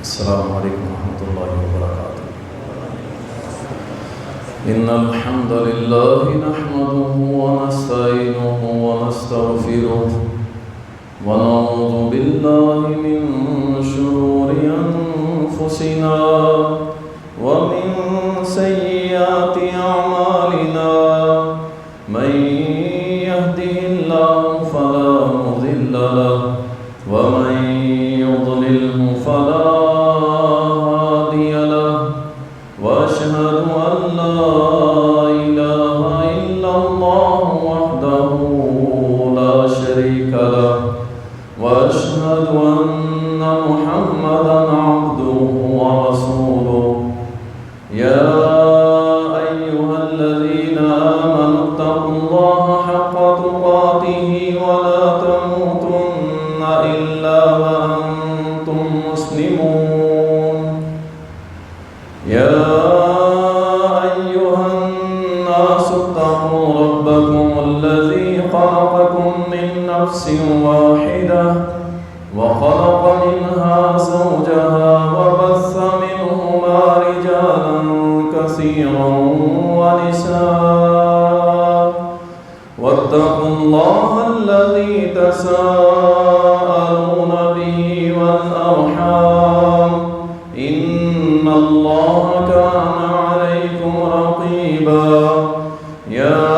السلام عليكم ورحمة الله وبركاته. إن الحمد لله نحمده ونستعينه ونستغفره ونعوذ بالله من شرور أنفسنا ومن سيئات أعمالنا. من يهده الله فلا مضل له ومن يضلله فلا هادي له. وأشهد أن لا إله إلا الله وحده لا شريك له وأشهد أن محمدا عبده ورسوله. يا أيها الذين آمنوا اتقوا الله حق تقاته ولا تموتن إلا وأنتم مسلمون. يا أيها الناس اتقوا ربكم الذي خلقكم من نفس واحدة وخلق منها زوجها وبث منهما رجالا كثيرا ونساء. واتقوا الله الذي تساءلون به والأرحام إن الله كان عليكم رقيبا. يا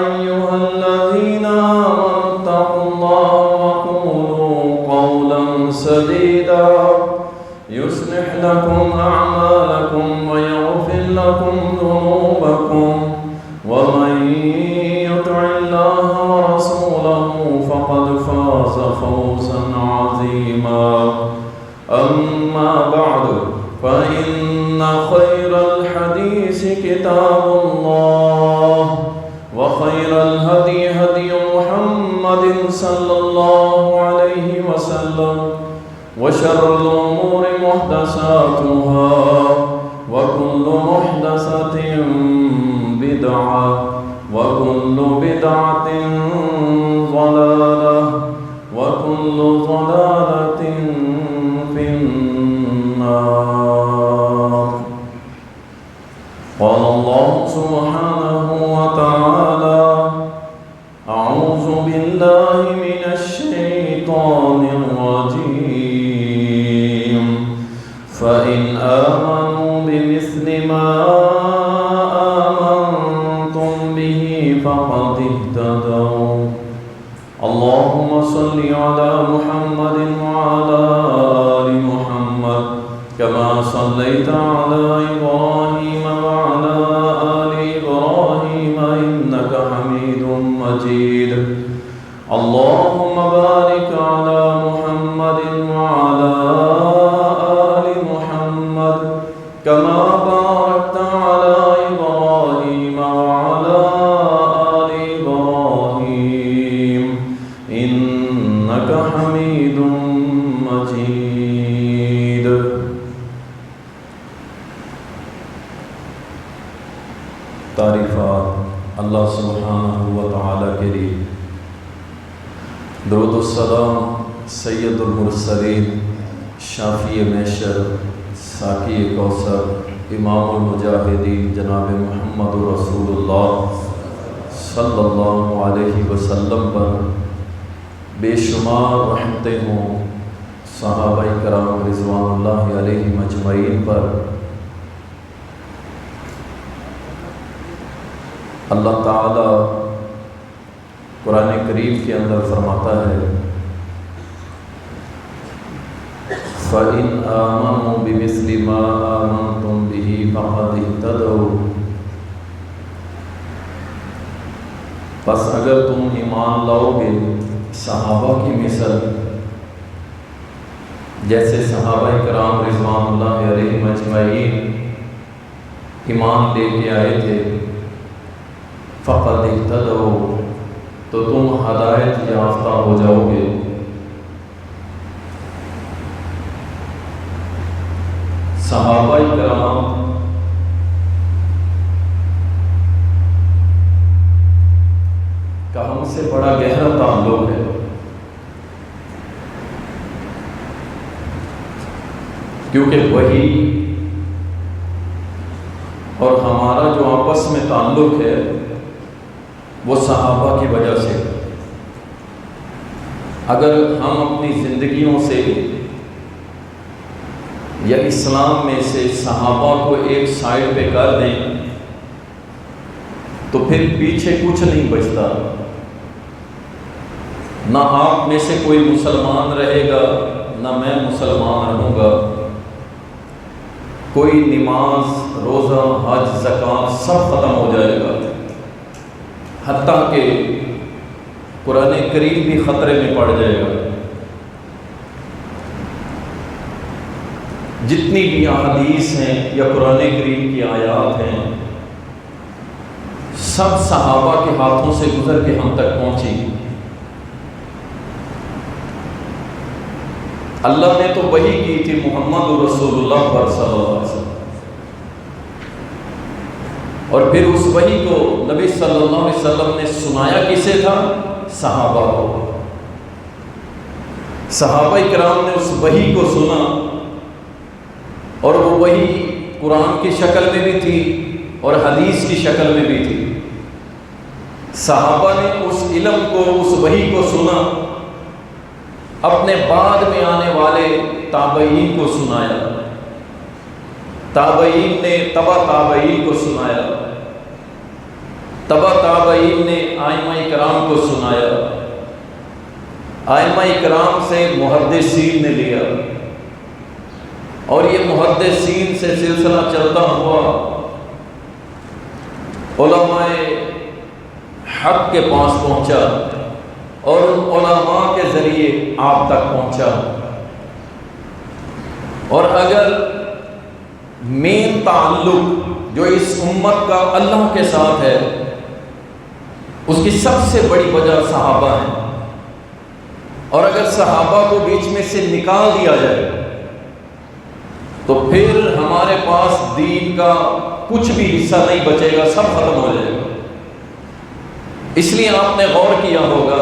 أيها الذين آمنوا اتقوا الله وقولوا قولا سديدا يصلح لكم أعمالكم ويغفر لكم ذنوبكم. ومن يطع الله ورسوله فقد فاز فوزا عظيما. أما بعد فإن خير الحديث كتاب الله وخير الهدي هدي محمد صلى الله عليه وسلم وشر الأمور محدثاتها وكل محدثة بدعة وكل بدعة ضلالة وكل ضلالة في النار. قال الله سبحانه وتعالى: أعوذ بالله من الشيطان الرجيم. فإن آمنوا بمثل ما آمنتم به فقد اهتدوا. اللهم صل على محمد وعلى آل محمد كما صليت على إبراهيم وعلى آل إبراهيم إنك حميد مجيد. اللهم بارك على محمد وعلى آل محمد كما باركت على إبراهيم وعلى آل إبراهيم إنك حميد مجيد. تعریفات اللہ سبحانہ و تعالیٰ کے لیے، درود السلام سید المرسلین، شافی محشر، ساقی کوثر، امام المجاہدین جناب محمد رسول اللہ صلی اللہ علیہ وسلم پر بے شمار رحمتیں ہوں، صحابہ کرام رضوان اللہ علیہم اجمعین پر۔ اللہ تعالی قرآن کریم کے اندر فرماتا ہے: فَإِنْ آمَنُوا بِمِثْلِ مَا آمَنْتُمْ بِهِ فَقَدِ اهْتَدَوْا۔ بس اگر تم ایمان لاؤ گے صحابہ کی مثل، جیسے صحابہ کرام رضوان اللہ علیہم اجمعین ایمان لے کے آئے تھے، فقد اهتدوا، تو تم ہدایت یافتہ ہو جاؤ گے۔ صحابہ کرام کا ہم سے بڑا گہرا تعلق ہے۔ کیونکہ وہی اور ہمارا جو آپس میں تعلق ہے وہ صحابہ کی وجہ سے. اگر ہم اپنی زندگیوں سے یا اسلام میں سے صحابہ کو ایک سائڈ پہ کر دیں تو پھر پیچھے کچھ نہیں بچتا. نہ آپ میں سے کوئی مسلمان رہے گا نہ میں مسلمان رہوں گا. کوئی نماز، روزہ، حج، زکوٰۃ سب ختم ہو جائے گا، حتیٰ کہ قرآن کریم بھی خطرے میں پڑ جائے گا. جتنی بھی احادیث ہیں یا قرآن کریم کی آیات ہیں سب صحابہ کے ہاتھوں سے گزر کے ہم تک پہنچی. اللہ نے تو وحی کی تھی محمد رسول اللہ پر صلی اللہ علیہ وسلم، اور پھر اس وحی کو نبی صلی اللہ علیہ وسلم نے سنایا کسے تھا؟ صحابہ کو. صحابہ کرام نے اس وحی کو سنا اور وہ وحی قرآن کی شکل میں بھی تھی اور حدیث کی شکل میں بھی تھی. صحابہ نے اس علم کو، اس وحی کو سنا، اپنے بعد میں آنے والے تابعین کو سنایا، تابعین نے تبع تابعین کو سنایا، تبع تابعین نے ائمہ کرام کو سنایا، ائمہ کرام سے محدثین نے لیا، اور یہ محدثین سے سلسلہ چلتا ہوا علماء حق کے پاس پہنچا اور ان علماء کے ذریعے آپ تک پہنچا. اور اگر مین تعلق جو اس امت کا اللہ کے ساتھ ہے اس کی سب سے بڑی وجہ صحابہ ہیں، اور اگر صحابہ کو بیچ میں سے نکال دیا جائے تو پھر ہمارے پاس دین کا کچھ بھی حصہ نہیں بچے گا، سب ختم ہو جائے گا. اس لیے آپ نے غور کیا ہوگا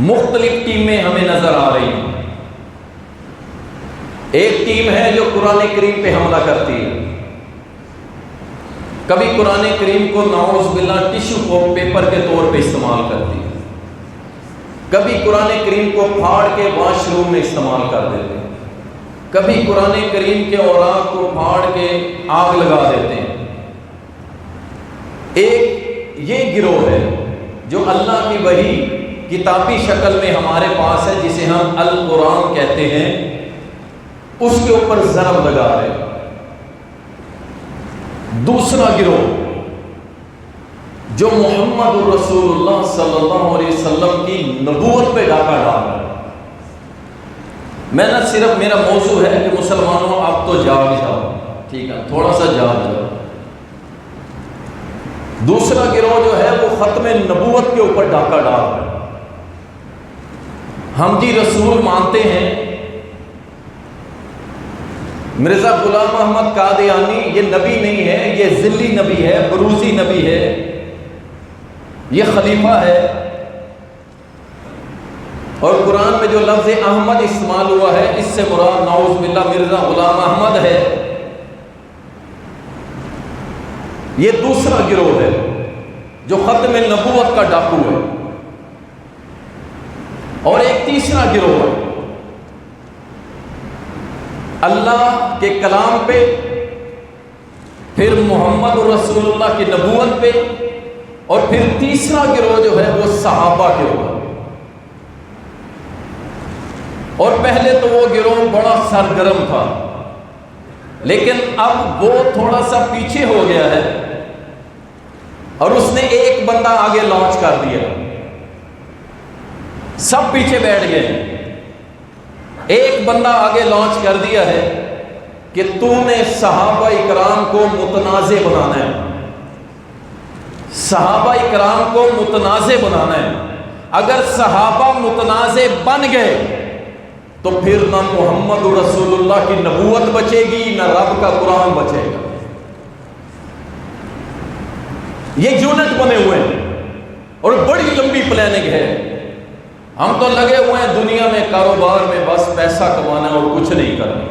مختلف ٹیمیں ہمیں نظر آ رہی ہیں. ایک ٹیم ہے جو قرآن کریم پہ حملہ کرتی ہے، کبھی قرآن کریم کو نعوذ باللہ ٹشو کو پیپر کے طور پہ استعمال کرتی ہے، کبھی قرآن کریم کو پھاڑ کے واش روم میں استعمال کر دیتے ہیں، کبھی قرآن کریم کے اوراق کو پھاڑ کے آگ لگا دیتے ہیں. ایک یہ گروہ ہے جو اللہ کی وحی کتابی شکل میں ہمارے پاس ہے، جسے ہم القرآن کہتے ہیں، اس کے اوپر ضرب لگا رہے ہیں. دوسرا گروہ جو محمد رسول اللہ صلی اللہ علیہ وسلم کی نبوت پہ ڈاکہ ڈال رہا ہے. میں نہ صرف میرا موضوع ہے کہ مسلمانوں اب تو جاگ جاؤ، ٹھیک ہے، تھوڑا سا جاگ جاؤ. دوسرا گروہ جو ہے وہ ختم نبوت کے اوپر ڈاکہ ڈال رہا ہے. ہم جی رسول مانتے ہیں، مرزا غلام احمد قادیانی یہ نبی نہیں ہے، یہ ذلی نبی ہے، بروزی نبی ہے، یہ خلیفہ ہے. اور قرآن میں جو لفظ احمد استعمال ہوا ہے اس سے مراد نعوذ باللہ مرزا غلام احمد ہے. یہ دوسرا گروہ ہے جو ختم نبوت کا ڈاکو ہے. اور ایک تیسرا گروہ ہے اللہ کے کلام پہ، پھر محمد رسول اللہ کی نبوت پہ، اور پھر تیسرا گروہ جو ہے وہ صحابہ کے اوپر. اور پہلے تو وہ گروہ بڑا سرگرم تھا، لیکن اب وہ تھوڑا سا پیچھے ہو گیا ہے اور اس نے ایک بندہ آگے لانچ کر دیا، سب پیچھے بیٹھ گئے. ایک بندہ آگے لانچ کر دیا ہے کہ تو نے صحابہ اکرام کو متنازع بنانا ہے، صحابہ اکرام کو متنازع بنانا ہے. اگر صحابہ متنازع بن گئے تو پھر نہ محمد رسول اللہ کی نبوت بچے گی نہ رب کا قرآن بچے گا. یہ یونٹ بنے ہوئے ہیں اور بڑی لمبی پلاننگ ہے. ہم تو لگے ہوئے ہیں دنیا میں کاروبار میں، بس پیسہ کمانا اور کچھ نہیں کرنا،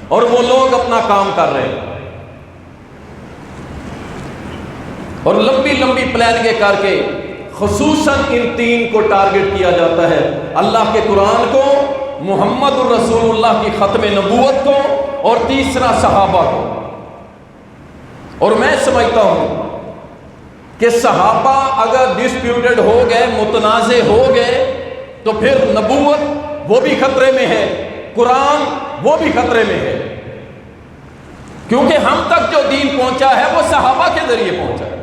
اور وہ لوگ اپنا کام کر رہے ہیں اور لمبی لمبی پلاننگیں کر کے خصوصاً ان تین کو ٹارگٹ کیا جاتا ہے: اللہ کے قرآن کو، محمد الرسول اللہ کی ختم نبوت کو، اور تیسرا صحابہ کو۔ اور میں سمجھتا ہوں کہ صحابہ اگر ڈسپیوٹڈ ہو گئے، متنازع ہو گئے، تو پھر نبوت وہ بھی خطرے میں ہے، قرآن وہ بھی خطرے میں ہے، کیونکہ ہم تک جو دین پہنچا ہے وہ صحابہ کے ذریعے پہنچا ہے۔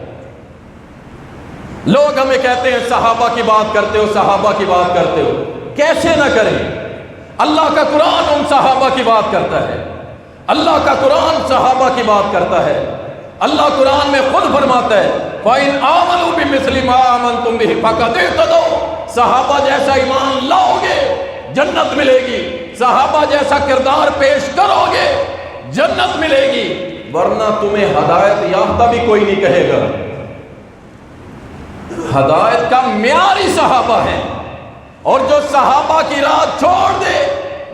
لوگ ہمیں کہتے ہیں صحابہ کی بات کرتے ہو، صحابہ کی بات کرتے ہو۔ کیسے نہ کریں؟ اللہ کا قرآن ان صحابہ کی بات کرتا ہے، اللہ کا قرآن صحابہ کی بات کرتا ہے۔ اللہ قرآن میں خود فرماتا ہے فَإِنْ آمَنُوا بِمِثْلِ مَا آمَنْتُمْ بِهِ فَقَدِ اهْتَدَوْا۔ صحابہ جیسا ایمان لاؤ گے جنت ملے گی، صحابہ جیسا کردار پیش کرو گے جنت ملے گی، ورنہ تمہیں ہدایت یافتہ بھی کوئی نہیں کہے گا۔ ہدایت کا معیار ہی صحابہ ہے، اور جو صحابہ کی راہ چھوڑ دے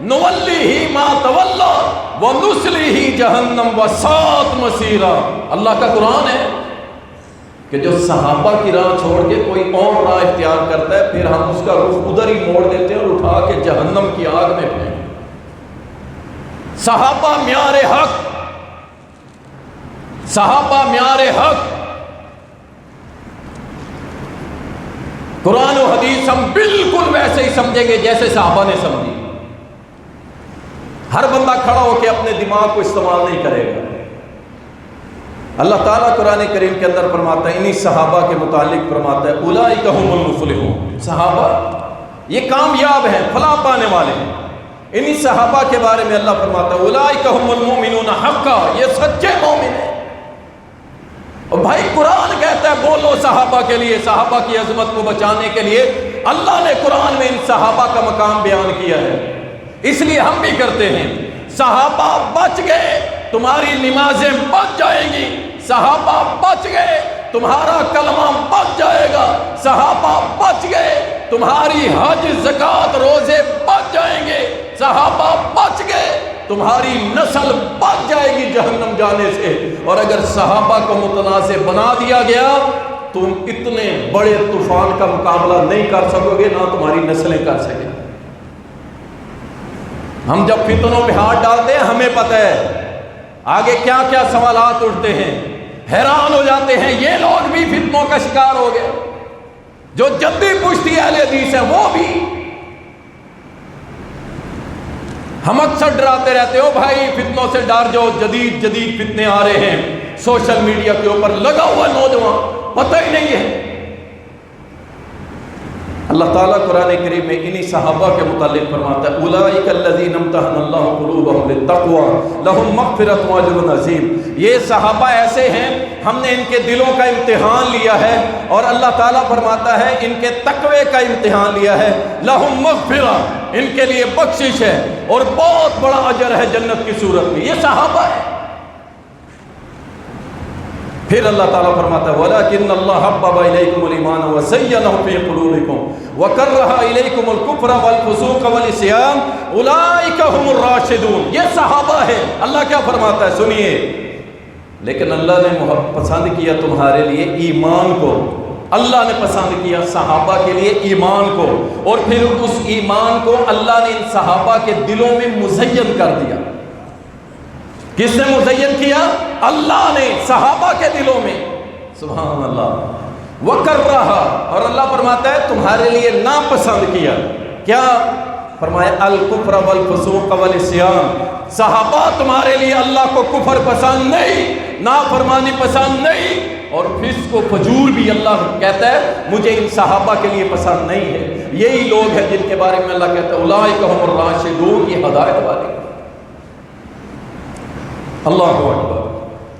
نُوَلِّهِ مَا تَوَلَّى وَنُصْلِهِ جَهَنَّمَ وَسَاءَتْ مَصِيرًا۔ اللہ کا قرآن ہے کہ جو صحابہ کی راہ چھوڑ کے کوئی اور راہ اختیار کرتا ہے، پھر ہم اس کا رخ ادھر ہی موڑ دیتے ہیں اور اٹھا کے جہنم کی آگ میں پھینک۔ صحابہ معیار حق، صحابہ معیار حق۔ قرآن و حدیث ہم بالکل ویسے ہی سمجھیں گے جیسے صحابہ نے سمجھی۔ ہر بندہ کھڑا ہو کے اپنے دماغ کو استعمال نہیں کرے گا۔ اللہ تعالیٰ قرآن کریم کے اندر فرماتا ہے، انہی صحابہ کے متعلق فرماتا ہے اولئک هم المفلحون، صحابہ یہ کامیاب ہیں، فلاح پانے والے ہیں۔ انہی صحابہ کے بارے میں اللہ فرماتا ہے اولئک هم المؤمنون حقا، یہ سچے مومن ہیں۔ اور بھائی قرآن کہتا ہے بولو صحابہ کے لیے، صحابہ کی عظمت کو بچانے کے لیے اللہ نے قرآن میں ان صحابہ کا مقام بیان کیا ہے، اس لیے ہم بھی کرتے ہیں۔ صحابہ بچ گئے تمہاری نمازیں بچ جائیں گی، صحابہ بچ گئے تمہارا کلمہ بچ جائے گا، صحابہ بچ گئے تمہاری حج زکوٰۃ روزے بچ جائیں گے، صحابہ بچ گئے تمہاری نسل بچ جائے گی جہنم جانے سے۔ اور اگر صحابہ کو متنازع بنا دیا گیا تم اتنے بڑے طوفان کا مقابلہ نہیں کر سکو گے، نہ تمہاری نسلیں کر سکیں۔ ہم جب فتنوں میں ہاتھ ڈالتے ہیں ہمیں پتہ ہے آگے کیا کیا سوالات اٹھتے ہیں، حیران ہو جاتے ہیں یہ لوگ بھی فتنوں کا شکار ہو گئے، جو جدی پشتی اہل حدیث ہیں وہ بھی۔ ہم اکثر ڈراتے رہتے ہو بھائی فتنوں سے ڈر جاؤ، جدید جدید فتنے آ رہے ہیں، سوشل میڈیا کے اوپر لگا ہوا نوجوان پتہ ہی نہیں ہے۔ اللہ تعالیٰ قرآن کریم میں انہی صحابہ کے متعلق فرماتا ہے اولئک الذین امتحن اللہ قلوبہم للتقوی لہم مغفرۃ واجر عظیم۔ یہ صحابہ ایسے ہیں ہم نے ان کے دلوں کا امتحان لیا ہے، اور اللہ تعالیٰ فرماتا ہے ان کے تقوی کا امتحان لیا ہے، لہم مغفرۃ، ان کے لیے بخشش ہے اور بہت بڑا اجر ہے جنت کی صورت میں۔ یہ صحابہ ہے۔ پھر اللہ تعالیٰ فرماتا ہے وَلَكِنَّ اللَّهَ حَبَّبَ إِلَيْكُمُ الْإِيمَانَ وَزَيَّنَهُ فِي قُلُوبِكُمْ وَكَرَّهَ إِلَيْكُمُ الْكُفْرَ وَالْفُسُوقَ وَالْعِصْيَانَ أُولَئِكَ هُمُ الرَّاشِدُونَ۔ یہ صحابہ ہے۔ اللہ کیا فرماتا ہے سنیے، لیکن اللہ نے پسند کیا تمہارے لیے ایمان کو، اللہ نے پسند کیا صحابہ کے لیے ایمان کو، اور پھر اس ایمان کو اللہ نے ان صحابہ کے دلوں میں مزین کر دیا۔ کس نے مزین کیا؟ اللہ نے صحابہ کے دلوں میں۔ سبحان اللہ۔ وَكَرَّهَ، اور اللہ فرماتا ہے تمہارے لیے ناپسند کیا۔ کیا فرمایا؟ الکفر والفسوق والعصیان۔ صحابہ تمہارے لیے اللہ کو کفر پسند نہیں، نافرمانی پسند نہیں، اور فسق و فجور بھی اللہ کہتا ہے مجھے ان صحابہ کے لیے پسند نہیں ہے۔ یہی لوگ ہیں جن کے بارے میں اللہ کہتا ہے اولئک هم الراشدون، یہ ہدایت والے۔ اللہ اکبر۔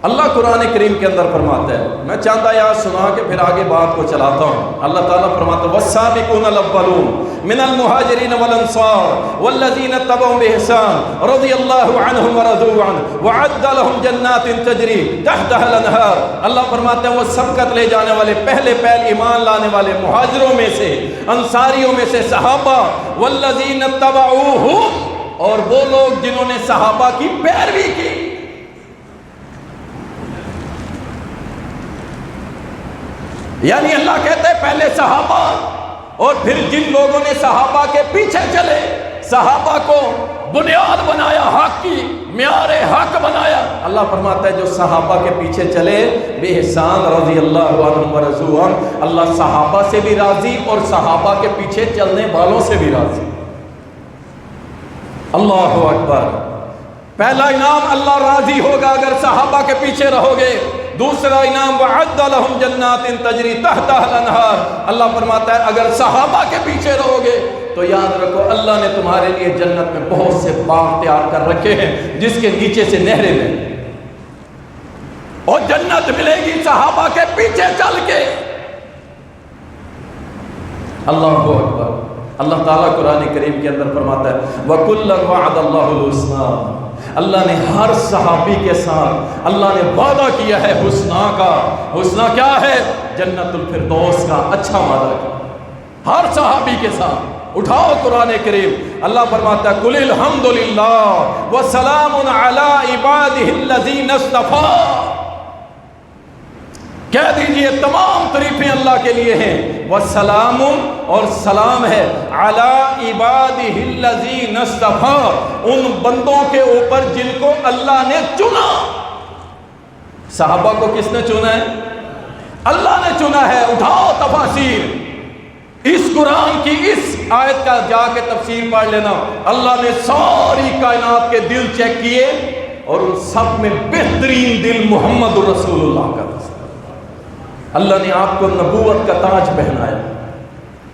اللہ قرآن کریم کے اندر فرماتا ہے، میں چاند آیات سنا کے پھر آگے بات کو چلاتا ہوں۔ اللہ تعالیٰ فرماتا ہے والسابقون الاولون من المہاجرین والانصار والذین اتبعوا بإحسان رضی اللہ عنہم ورضوا عنہ وعد لهم جنات تجری تحتها الانہار۔ اللہ فرماتے ہیں وہ سبقت لے جانے والے، پہلے ایمان لانے والے مہاجروں میں سے، انصاریوں میں سے صحابہ، والذین اتبعوہم، اور وہ لوگ جنہوں نے صحابہ کی پیروی کی۔ یعنی اللہ کہتے ہیں پہلے صحابہ، اور پھر جن لوگوں نے صحابہ کے پیچھے چلے، صحابہ کو بنیاد بنایا، حق کی معیار حق بنایا۔ اللہ فرماتا ہے جو صحابہ کے پیچھے چلے بے احسان رضی اللہ عنہم ورضوا عنہ، اللہ صحابہ سے بھی راضی اور صحابہ کے پیچھے چلنے والوں سے بھی راضی۔ اللہ اکبر۔ پہلا انعام اللہ راضی ہوگا اگر صحابہ کے پیچھے رہو گے۔ دوسرا انعام وعد لهم جنات تجری تحتها الانہار، اللہ فرماتا ہے اگر صحابہ کے پیچھے رہو گے تو یاد رکھو اللہ نے تمہارے لیے جنت میں بہت سے باغ تیار کر رکھے ہیں جس کے نیچے سے نہریں بہیں، اور جنت ملے گی صحابہ کے پیچھے چل کے۔ اللہ اکبر۔ اللہ تعالیٰ قرآن کریم کے اندر فرماتا ہے وَكُلًّا وَعَدَ اللَّهُ الْحُسْنَىٰ، اللہ نے ہر صحابی کے ساتھ اللہ نے وعدہ کیا ہے حسنہ کا۔ حسنہ کیا ہے؟ جنت الفردوس کا اچھا وعدہ کیا ہر صحابی کے ساتھ۔ اٹھاؤ قرآن کریم، اللہ فرماتا ہے قُلِ الْحَمْدُ لِلَّهِ وَسَلَامٌ عَلَىٰ عِبَادِهِ الَّذِينَ اصْطَفَىٰ، کہہ دیجئے تمام تعریفیں اللہ کے لیے ہیں، وَسَلَامٌ، اور سلام ہے، عَلَىٰ عِبَادِهِ الَّذِينَ اصْطَفَىٰ، ان بندوں کے اوپر جن کو اللہ نے چنا۔ صحابہ کو کس نے چنا ہے؟ اللہ نے چنا ہے۔ اٹھاؤ تفاسیر، اس قرآن کی اس آیت کا جا کے تفسیر پڑھ لینا۔ اللہ نے ساری کائنات کے دل چیک کیے اور ان سب میں بہترین دل محمد رسول اللہ کا۔ اللہ نے آپ کو نبوت کا تاج پہنایا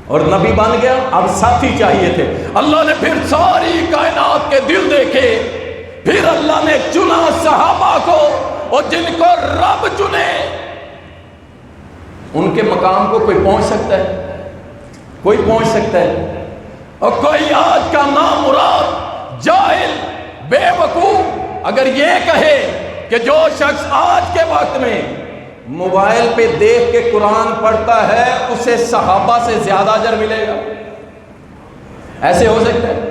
اور نبی بن گیا، اب ساتھی چاہیے تھے۔ اللہ نے پھر ساری کائنات کے دل دیکھے، پھر اللہ نے چنا صحابہ کو، اور جن کو رب چنے ان کے مقام کو کوئی پہنچ سکتا ہے؟ کوئی پہنچ سکتا ہے؟ اور کوئی آج کا نامراد جاہل بے وقوف اگر یہ کہے کہ جو شخص آج کے وقت میں موبائل پہ دیکھ کے قرآن پڑھتا ہے اسے صحابہ سے زیادہ اجر ملے گا، ایسے ہو سکتا ہے؟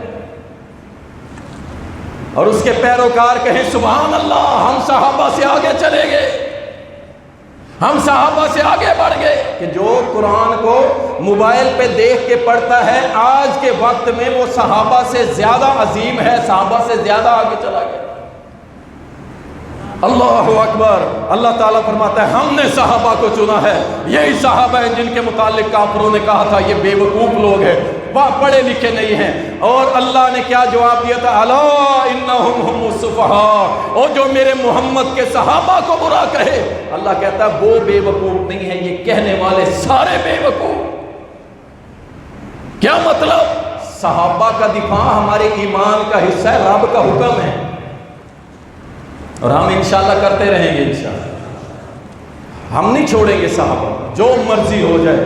اور اس کے پیروکار کہیں سبحان اللہ، ہم صحابہ سے آگے چلے گئے، ہم صحابہ سے آگے بڑھ گئے، کہ جو قرآن کو موبائل پہ دیکھ کے پڑھتا ہے آج کے وقت میں وہ صحابہ سے زیادہ عظیم ہے، صحابہ سے زیادہ آگے چلا گیا۔ اللہ اکبر۔ اللہ تعالیٰ فرماتا ہے ہم نے صحابہ کو چنا ہے۔ یہی صحابہ ہیں جن کے متعلق کافروں نے کہا تھا یہ بے وقوف لوگ ہیں، وہ پڑھے لکھے نہیں ہیں، اور اللہ نے کیا جواب دیا تھا؟ الا انہم ہم السفہاء، اور جو میرے محمد کے صحابہ کو برا کہے، اللہ کہتا ہے وہ بے وقوف نہیں ہے، یہ کہنے والے سارے بے وقوف۔ کیا مطلب؟ صحابہ کا دفاع ہمارے ایمان کا حصہ ہے، رب کا حکم ہے، اور ہم انشاءاللہ کرتے رہیں گے۔ انشاءاللہ ہم نہیں چھوڑیں گے صحابہ، جو مرضی ہو جائے،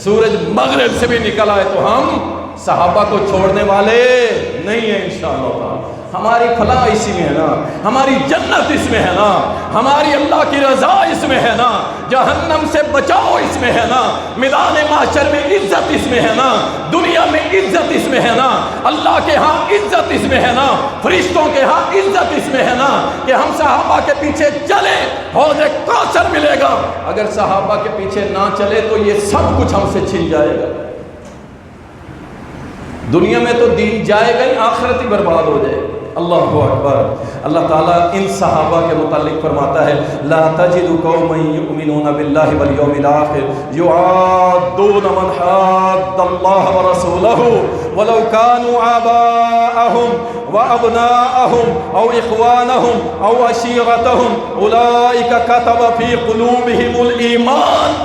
سورج مغرب سے بھی نکل آئے تو ہم صحابہ کو چھوڑنے والے نہیں ہیں انشاءاللہ تعالی۔ ہماری فلاح اسی میں ہے نا، ہماری جنت اس میں ہے نا، ہماری اللہ کی رضا اس میں ہے نا، جہنم سے بچاؤ اس میں ہے نا، میدان محشر میں عزت اس میں ہے نا، دنیا میں عزت اس میں ہے نا، اللہ کے ہاں عزت اس میں ہے نا، فرشتوں کے ہاں عزت اس میں ہے نا، کہ ہم صحابہ کے پیچھے چلیں حوض کوثر ملے گا۔ اگر صحابہ کے پیچھے نہ چلے تو یہ سب کچھ ہم سے چھن جائے گا۔ دنیا میں تو دین جائے گا ہی، آخرت ہی برباد ہو جائے گا۔ اللہ اکبر۔ اللہ تعالیٰ ان صحابہ کے متعلق فرماتا ہے لا تجد قوما یؤمنون باللہ والیوم الآخر یعادون من حاد اللہ ورسولہ ولو كانوا آباءهم وأبناءهم أو إخوانهم أو عشيرتهم أولئك كتب في قلوبهم الإيمان۔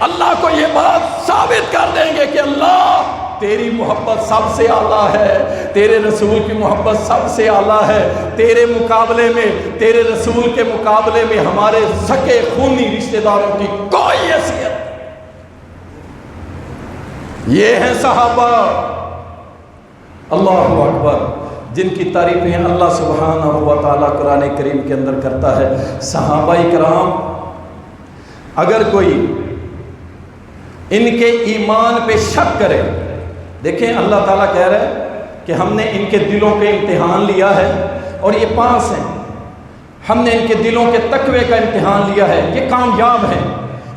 اللہ کو یہ بات ثابت کر دیں گے کہ اللہ تیری محبت سب سے اعلیٰ ہے، تیرے رسول کی محبت سب سے اعلیٰ ہے، تیرے مقابلے میں، تیرے رسول کے مقابلے میں ہمارے سکے خونی رشتہ داروں کی کوئی حیثیت۔ یہ ہیں صحابہ، اللہ اکبر، جن کی تعریفیں اللہ سبحانہ و تعالیٰ قرآن کریم کے اندر کرتا ہے۔ صحابہ کرام، اگر کوئی ان کے ایمان پہ شک کرے، دیکھیں اللہ تعالیٰ کہہ رہا ہے کہ ہم نے ان کے دلوں پہ امتحان لیا ہے اور یہ پاس ہیں، ہم نے ان کے دلوں کے تقوی کا امتحان لیا ہے، یہ کامیاب ہیں،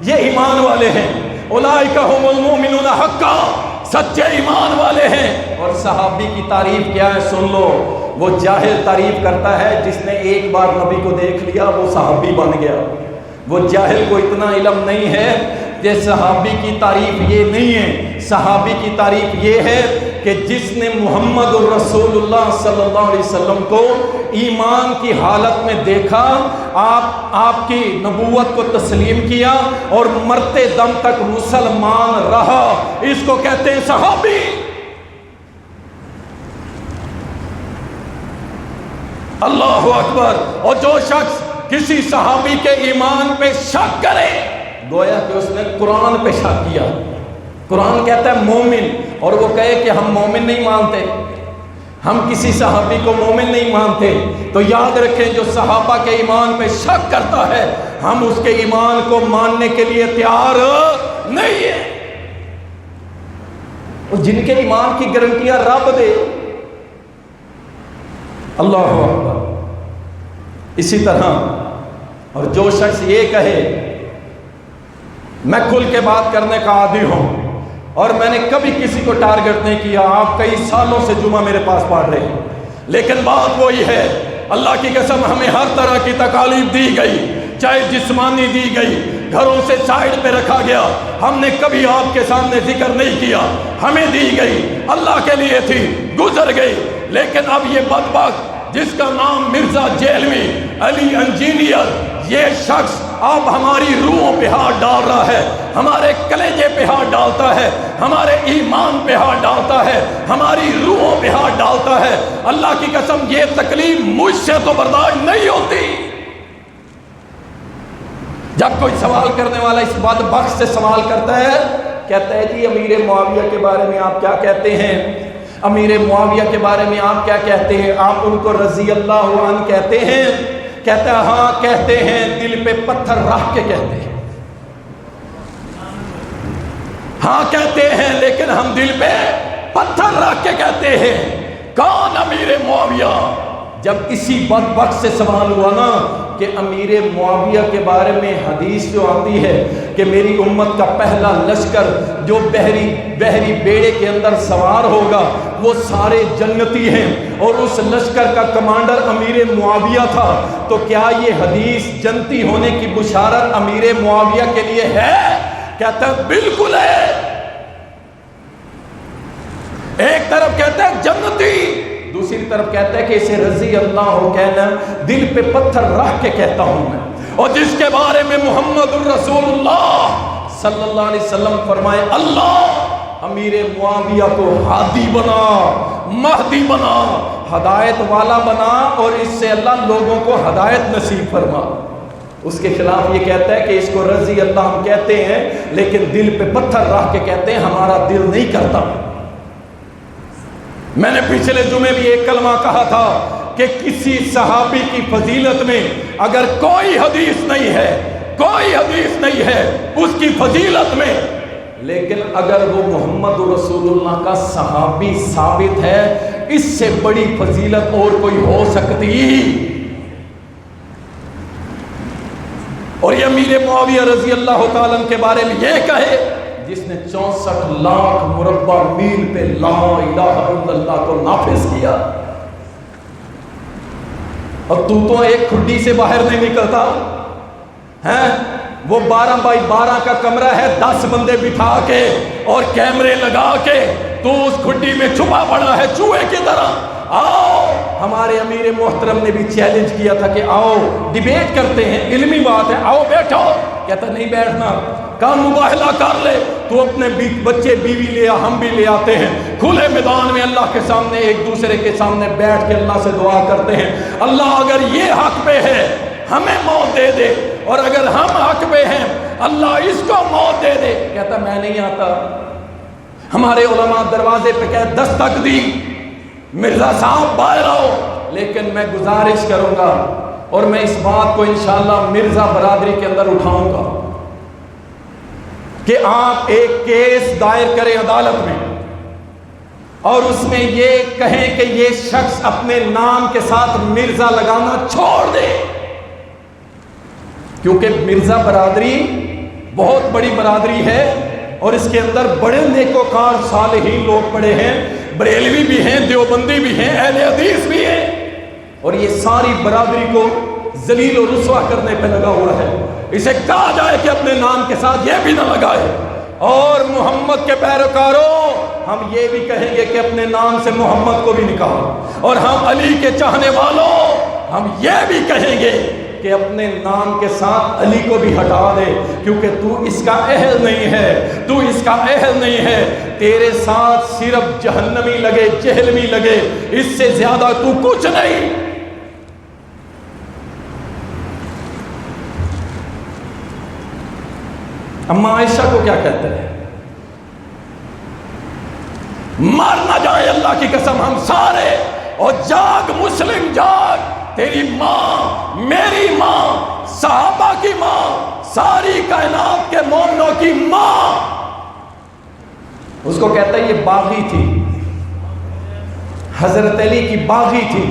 یہ ایمان والے ہیں، اولئک ھم المؤمنون حقا، سچے ایمان والے ہیں۔ اور صحابی کی تعریف کیا ہے سن لو، وہ جاہل تعریف کرتا ہے جس نے ایک بار نبی کو دیکھ لیا وہ صحابی بن گیا، وہ جاہل کو اتنا علم نہیں ہے کہ صحابی کی تعریف یہ نہیں ہے، صحابی کی تعریف یہ ہے کہ جس نے محمد الرسول اللہ صلی اللہ علیہ وسلم کو ایمان کی حالت میں دیکھا، آپ کی نبوت کو تسلیم کیا اور مرتے دم تک مسلمان رہا، اس کو کہتے ہیں صحابی۔ اللہ اکبر۔ اور جو شخص کسی صحابی کے ایمان پہ شک کرے گویا کہ اس نے قرآن پہ شک کیا۔ قرآن کہتا ہے مومن، اور وہ کہے کہ ہم مومن نہیں مانتے، ہم کسی صحابی کو مومن نہیں مانتے، تو یاد رکھیں جو صحابہ کے ایمان پہ شک کرتا ہے ہم اس کے ایمان کو ماننے کے لیے تیار نہیں ہیں۔ اور جن کے ایمان کی گارنٹیاں رب دے، اللہ اکبر۔ اسی طرح اور جو شخص یہ کہے میں کھل کے بات کرنے کا عادی ہوں اور میں نے کبھی کسی کو ٹارگٹ نہیں کیا، آپ کئی سالوں سے جمعہ میرے پاس پڑھ رہے ہیں، لیکن بات وہی ہے، اللہ کی قسم ہمیں ہر طرح کی تکالیف دی گئی، چاہے جسمانی دی گئی، گھروں سے سائڈ پہ رکھا گیا، ہم نے کبھی آپ کے سامنے ذکر نہیں کیا، ہمیں دی گئی اللہ کے لیے تھی، گزر گئی، لیکن اب یہ بدبخت جس کا نام مرزا جیلوی علی انجینئر، یہ شخص اب ہماری روحوں پہ ہاتھ ڈال رہا ہے، ہمارے کلیجے پہ ہاتھ ڈالتا ہے، ہمارے ایمان پہ ہاتھ ڈالتا ہے، ہماری روحوں پہ ہاتھ ڈالتا ہے۔ اللہ کی قسم یہ تکلیف مجھ سے تو برداشت نہیں ہوتی۔ جب کوئی سوال کرنے والا اس بدبخت سے سوال کرتا ہے، کہتا ہے جی امیر معاویہ کے بارے میں آپ کیا کہتے ہیں، امیر معاویہ کے بارے میں آپ کیا کہتے ہیں، آپ ان کو رضی اللہ عنہ کہتے ہیں؟ کہتا ہے ہاں کہتے ہیں، دل پہ پتھر رکھ کے کہتے ہیں، ہاں کہتے ہیں لیکن ہم دل پہ پتھر رکھ کے کہتے ہیں۔ کون امیر معاویہ؟ جب اسی بدبخت سے سوال ہوا نا کہ امیر معاویہ کے بارے میں حدیث جو آتی ہے کہ میری امت کا پہلا لشکر جو بحری بیڑے کے اندر سوار ہوگا وہ سارے جنتی ہیں اور اس لشکر کا کمانڈر امیر معاویہ تھا، تو کیا یہ حدیث جنتی ہونے کی بشارت امیر معاویہ کے لیے ہے؟ کہتا ہے بالکل ہے۔ ایک طرف کہتا ہے جنتی، دوسری طرف کہتا ہے کہ اسے رضی اللہ کہنا، دل پہ پتھر رکھ کے کہتا ہوں میں۔ اور جس کے بارے میں محمد الرسول اللہ صلی اللہ علیہ وسلم فرمائے اللہ امیر معاویہ کو ہادی بنا، مہدی بنا، ہدایت والا بنا، اور اس سے اللہ لوگوں کو ہدایت نصیب فرما۔ اس کے خلاف یہ کہتا ہے کہ اس کو رضی اللہ ہم کہتے ہیں لیکن دل پہ پتھر رکھ کے کہتے ہیں، ہمارا دل نہیں کرتا۔ میں نے پچھلے جمعے بھی ایک کلمہ کہا تھا کہ کسی صحابی کی فضیلت میں اگر کوئی حدیث نہیں ہے، کوئی حدیث نہیں ہے اس کی فضیلت میں، لیکن اگر وہ محمد رسول اللہ کا صحابی ثابت ہے، اس سے بڑی فضیلت اور کوئی ہو سکتی؟ اور یہ امیر معاویہ رضی اللہ تعالیٰ عنہ کے بارے میں یہ کہے جس نے 64 لاکھ مربع میل پہ لا الہ الا اللہ کو نافذ کیا، اور تو ایک کھڈی سے باہر نہیں نکلتا ہے۔ وہ 12x12 کا کمرہ ہے، 10 بندے بٹھا کے اور کیمرے لگا کے تو اس کھڈی میں چھپا پڑا ہے چوہے کی طرح۔ آؤ، ہمارے امیر محترم نے بھی چیلنج کیا تھا کہ آؤ ڈیبیٹ کرتے ہیں، علمی بات ہے، آؤ بیٹھو، کہتا نہیں بیٹھنا، کہا مباہلہ کر لے، تو اپنے بچے بیوی لے آ، ہم بھی لے آتے ہیں، کھلے میدان میں اللہ کے سامنے ایک دوسرے کے سامنے بیٹھ کے اللہ سے دعا کرتے ہیں، اللہ اگر یہ حق پہ ہے ہمیں موت دے دے، اور اگر ہم حق پہ ہیں اللہ اس کو موت دے دے۔ کہتا میں نہیں آتا۔ ہمارے علماء دروازے پہ کہتے دستک دی، مرزا صاحب باہر آؤ، لیکن میں گزارش کروں گا اور میں اس بات کو انشاءاللہ مرزا برادری کے اندر اٹھاؤں گا کہ آپ ایک کیس دائر کریں عدالت میں اور اس میں یہ کہیں کہ یہ شخص اپنے نام کے ساتھ مرزا لگانا چھوڑ دے، کیونکہ مرزا برادری بہت بڑی برادری ہے اور اس کے اندر بڑے نیکوکار صالحین لوگ پڑے ہیں، بریلوی بھی ہیں، دیوبندی بھی ہیں، اہل حدیث بھی ہیں، اور یہ ساری برادری کو ذلیل و رسوا کرنے پہ لگا ہوا ہے۔ اسے کہا جائے کہ اپنے نام کے ساتھ یہ بھی نہ لگائے، اور محمد کے پیروکاروں ہم یہ بھی کہیں گے کہ اپنے نام سے محمد کو بھی نکالو، اور ہم علی کے چاہنے والوں ہم یہ بھی کہیں گے کہ اپنے نام کے ساتھ علی کو بھی ہٹا دے، کیونکہ تو اس کا اہل نہیں ہے، تو اس کا اہل نہیں ہے، تیرے ساتھ صرف جہنمی لگے، جہلمی لگے، اس سے زیادہ تو کچھ نہیں۔ اماں عائشہ کو کیا کہتے ہیں؟ مر نہ جائے اللہ کی قسم ہم سارے، اور جاگ مسلم جاگ، تیری ماں، میری ماں، صحابہ کی ماں، ساری کائنات کے مومنوں کی ماں، اس کو کہتا ہے یہ باغی تھی، حضرت علی کی باغی تھی۔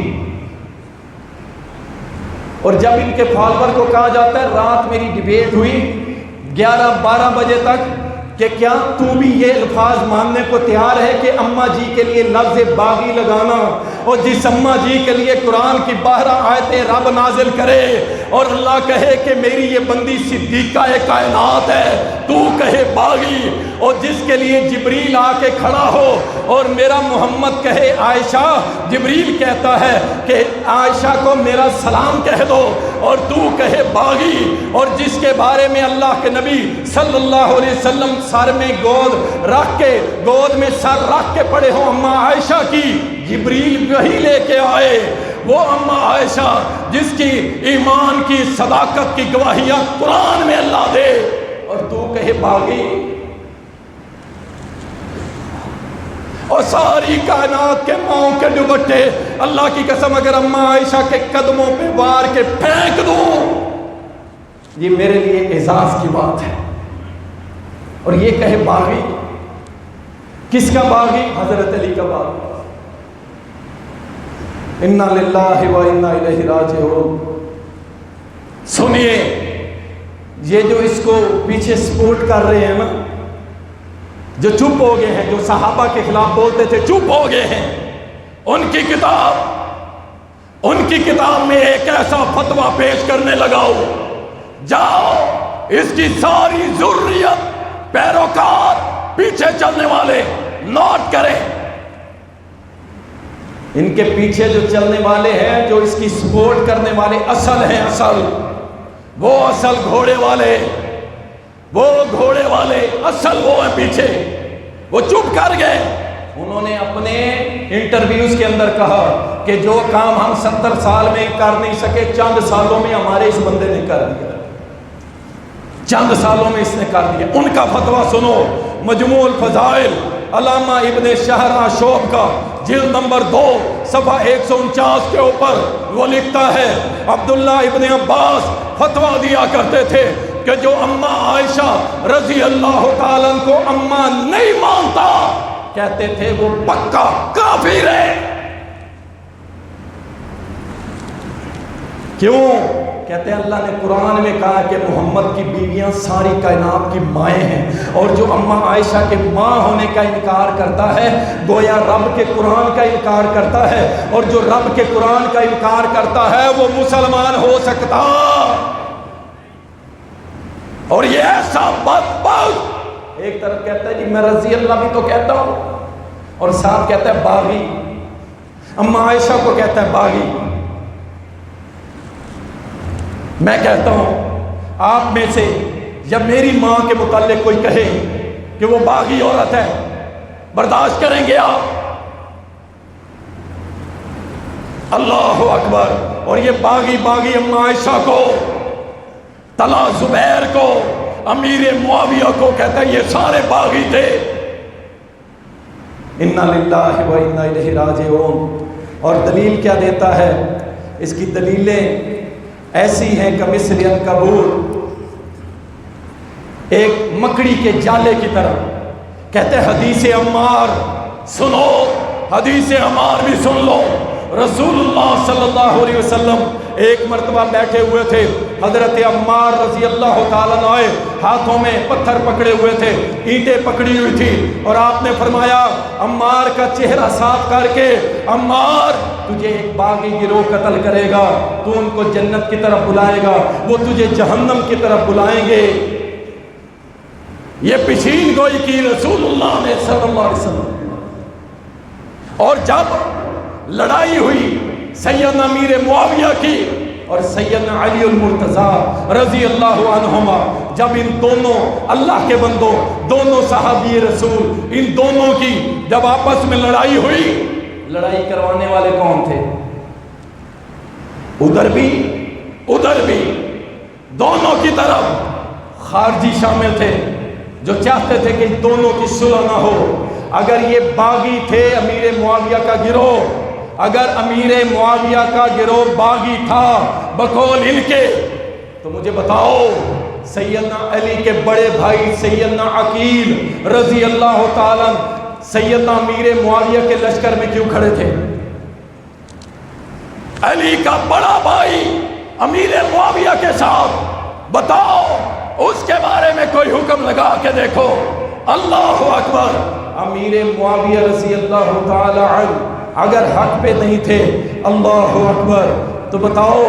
اور جب ان کے فالوور کو کہا جاتا ہے رات میری ڈیبیٹ ہوئی 11-12 بجے تک کہ کیا تو بھی یہ الفاظ ماننے کو تیار ہے کہ اماں جی کے لیے لفظ باغی لگانا، اور جس اماں جی کے لیے قرآن کی 12 آیتیں رب نازل کرے اور اللہ کہے کہ میری یہ بندی صدیقہ کائنات ہے، تو کہے باغی، اور جس کے لیے جبریل آ کے کھڑا ہو اور میرا محمد کہے عائشہ، جبریل کہتا ہے کہ عائشہ کو میرا سلام کہہ دو، اور تو کہے باغی، اور جس کے بارے میں اللہ کے نبی صلی اللہ علیہ وسلم سر میں گود رکھ کے، گود میں سر رکھ کے پڑے ہوں اماں عائشہ کی، جبریل وہی لے کے آئے، وہ اماں عائشہ جس کی ایمان کی صداقت کی گواہیاں قرآن میں اللہ دے، اور تو کہے باغی۔ اور ساری کائنات کے ماؤں کے دوپٹے اللہ کی قسم اگر اماں عائشہ کے قدموں پہ وار کے پھینک دوں، یہ میرے لیے اعزاز کی بات ہے۔ اور یہ کہے باغی، کس کا باغی؟ حضرت علی کا باغی۔ انا للہ و انا الیہ راجعون۔ سنیے، یہ جو اس کو پیچھے سپورٹ کر رہے ہیں نا، جو چپ ہو گئے ہیں، جو صحابہ کے خلاف بولتے تھے چپ ہو گئے ہیں، ان کی کتاب میں ایک ایسا فتویٰ پیش کرنے لگاؤ، جاؤ اس کی ساری ذریت، پیروکار، پیچھے چلنے والے نوٹ کریں، ان کے پیچھے جو چلنے والے ہیں، جو اس کی سپورٹ کرنے والے اصل ہیں، وہ اصل گھوڑے والے، وہ گھوڑے والے اصل وہ ہیں پیچھے، وہ چپ کر گئے۔ انہوں نے اپنے انٹرویوز کے اندر کہا کہ جو کام ہم 70 سال میں کر نہیں سکے، چند سالوں میں ہمارے اس بندے نے کر دیا، چند سالوں میں اس نے کر دیا۔ ان کا فتویٰ سنو، مجموع الفضائل، علامہ ابن شہر آشوب کا، جلد نمبر 2 صفحہ 149 کے اوپر وہ لکھتا ہے، عبداللہ ابن عباس فتویٰ دیا کرتے تھے کہ جو اماں عائشہ رضی اللہ تعالیٰ کو اماں نہیں مانتا، کہتے تھے وہ پکا کافر ہے۔ کیوں؟ کہتے ہیں اللہ نے قرآن میں کہا کہ محمد کی بیویاں ساری کائنات کی مائیں ہیں، اور جو اماں عائشہ کے ماں ہونے کا انکار کرتا ہے گویا رب کے قرآن کا انکار کرتا ہے، اور جو رب کے قرآن کا انکار کرتا ہے وہ مسلمان ہو سکتا؟ اور یہ ایسا بدبخت ایک طرف کہتا ہے جی میں رضی اللہ بھی تو کہتا ہوں، اور ساتھ کہتا ہے باغی، اماں عائشہ کو کہتا ہے باغی۔ میں کہتا ہوں آپ میں سے یا میری ماں کے متعلق کوئی کہے کہ وہ باغی عورت ہے، برداشت کریں گے آپ؟ اللہ اکبر۔ اور یہ باغی اما عائشہ کو، طلحہ زبیر کو، امیر معاویہ کو کہتا ہے یہ سارے باغی تھے۔ انا للہ و انا الیہ راجعون۔ اور دلیل کیا دیتا ہے؟ اس کی دلیلیں ایسی ہیں کمثل عنکبوت، ایک مکڑی کے جالے کی طرح۔ کہتے ہیں حدیث عمار سنو، حدیث عمار بھی سن لو۔ رسول اللہ صلی اللہ علیہ وسلم ایک مرتبہ بیٹھے ہوئے تھے، حضرت عمار رضی اللہ تعالیٰ عنہ ہاتھوں میں پتھر پکڑے ہوئے تھے، اینٹیں پکڑی ہوئی تھی، اور آپ نے فرمایا عمار کا چہرہ صاف کر کے، عمار تجھے ایک باغی گروہ قتل کرے گا، تو ان کو جنت کی طرف بلائے گا، وہ تجھے جہنم کی طرف بلائیں گے۔ یہ پیشین گوئی کی رسول اللہ نے صلی اللہ علیہ وسلم۔ اور جب لڑائی ہوئی سیدنا امیر معاویہ کی اور سیدنا علی المرتضیٰ رضی اللہ عنہما، جب ان دونوں اللہ کے بندوں، دونوں صحابی رسول، ان دونوں کی جب آپس میں لڑائی ہوئی، لڑائی کروانے والے کون تھے؟ ادھر بھی دونوں کی طرف خارجی شامل تھے جو چاہتے تھے کہ دونوں کی صلح نہ ہو۔ اگر یہ باغی تھے امیر معاویہ کا گروہ، اگر امیر معاویہ کا گروہ باغی تھا بقول ان کے، تو مجھے بتاؤ سیدنا علی کے بڑے بھائی سیدنا عقیل رضی اللہ تعالیٰ سیدنا امیر معاویہ کے لشکر میں کیوں کھڑے تھے؟ علی کا بڑا بھائی امیر معاویہ کے ساتھ، بتاؤ اس کے بارے میں کوئی حکم لگا کے دیکھو۔ اللہ اکبر۔ امیر معاویہ رضی اللہ تعالی عنہ اگر حق پہ نہیں تھے، اللہ اکبر، تو بتاؤ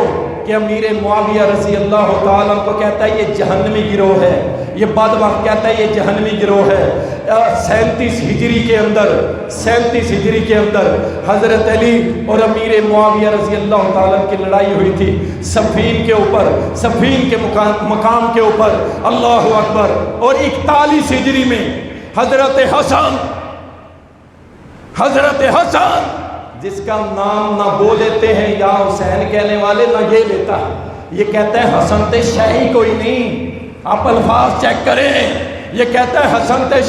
کہ امیر معاویہ رضی اللہ تعالیٰ کو کہتا ہے یہ جہنمی گروہ ہے، یہ بدبخت کہتا ہے یہ جہنمی گروہ ہے۔ 37 ہجری کے اندر حضرت علی اور امیر معاویہ رضی اللہ تعالیٰ کی لڑائی ہوئی تھی صفین کے مقام کے اوپر، اللہ اکبر۔ اور 41 ہجری میں حضرت حسن جس کا نام نہ وہ لیتے ہیں یا حسین کہنے والے نہ یہ لیتا، یہ کہتا ہے حسن تے شاہی کوئی نہیں۔ آپ الفاظ چیک کریں، یہ کہتا ہے حسن تے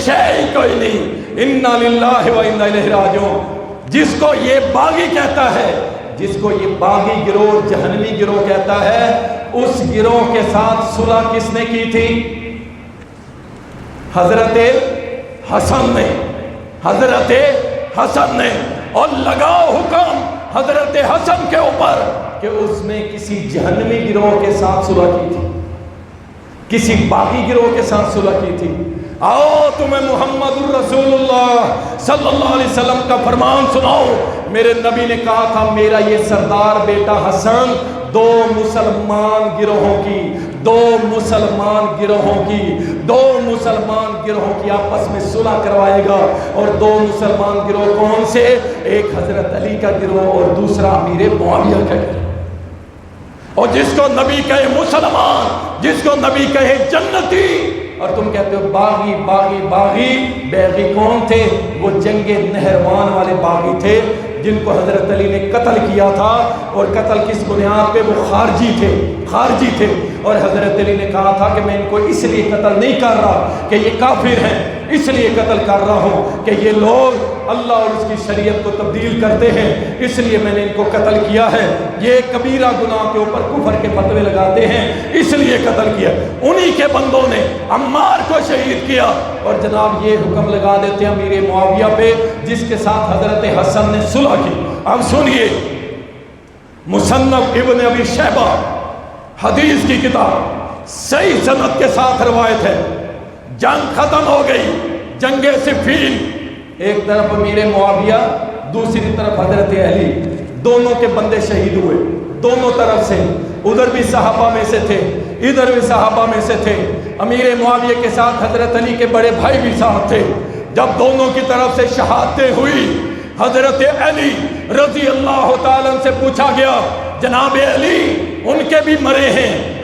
شاہی کوئی نہیں۔ انا للہ و انا الیہ راجعون۔ جس کو یہ باغی کہتا ہے، جس کو یہ باغی گروہ جہنمی گروہ کہتا ہے، اس گروہ کے ساتھ صلح کس نے کی تھی؟ حضرت حسن نے، اور لگاؤ حکم حضرت حسن کے اوپر کہ اس نے کسی جہنمی گروہ کے ساتھ صلح کی تھی، کسی باغی گروہ کے ساتھ صلح کی تھی۔ آؤ تمہیں محمد الرسول اللہ صلی اللہ علیہ وسلم کا فرمان سناؤ۔ میرے نبی نے کہا تھا میرا یہ سردار بیٹا حسن دو مسلمان گروہوں کی آپس میں صلح کروائے گا۔ اور دو مسلمان گروہ کون سے؟ ایک حضرت علی کا گروہ اور دوسرا امیر معاویہ کا گروہ۔ اور جس کو نبی کہے مسلمان، جس کو نبی کہے جنتی، اور تم کہتے ہو باغی باغی کون تھے؟ وہ جنگ نہروان والے باغی تھے جن کو حضرت علی نے قتل کیا تھا، اور قتل کس بنیاد پہ؟ وہ خارجی تھے، اور حضرت علی نے کہا تھا کہ میں ان کو اس لیے قتل نہیں کر رہا کہ یہ کافر ہیں، اس لیے قتل کر رہا ہوں کہ یہ لوگ اللہ اور اس کی شریعت کو تبدیل کرتے ہیں، اس لیے میں نے ان کو قتل کیا ہے، یہ کبیرہ گناہ کے اوپر کفر کے فتوے لگاتے ہیں، اس لیے قتل کیا۔ انہی کے بندوں نے عمار کو شہید کیا، اور جناب یہ حکم لگا دیتے ہیں امیر معاویہ پہ جس کے ساتھ حضرت حسن نے صلح کی۔ اب سنیے، مصنف ابن ابی شیبہ حدیث کی کتاب صحیح سند کے ساتھ روایت ہے، جنگ ختم ہو گئی، جنگ صفین، ایک طرف امیر معاویہ، دوسری طرف حضرت علی، دونوں کے بندے شہید ہوئے دونوں طرف سے، ادھر بھی صحابہ میں سے تھے، ادھر بھی صحابہ میں سے تھے۔ امیر معاویہ کے ساتھ حضرت علی کے بڑے بھائی بھی ساتھ تھے۔ جب دونوں کی طرف سے شہادتیں ہوئی، حضرت علی رضی اللہ تعالیٰ سے پوچھا گیا جناب علی ان کے بھی مرے ہیں،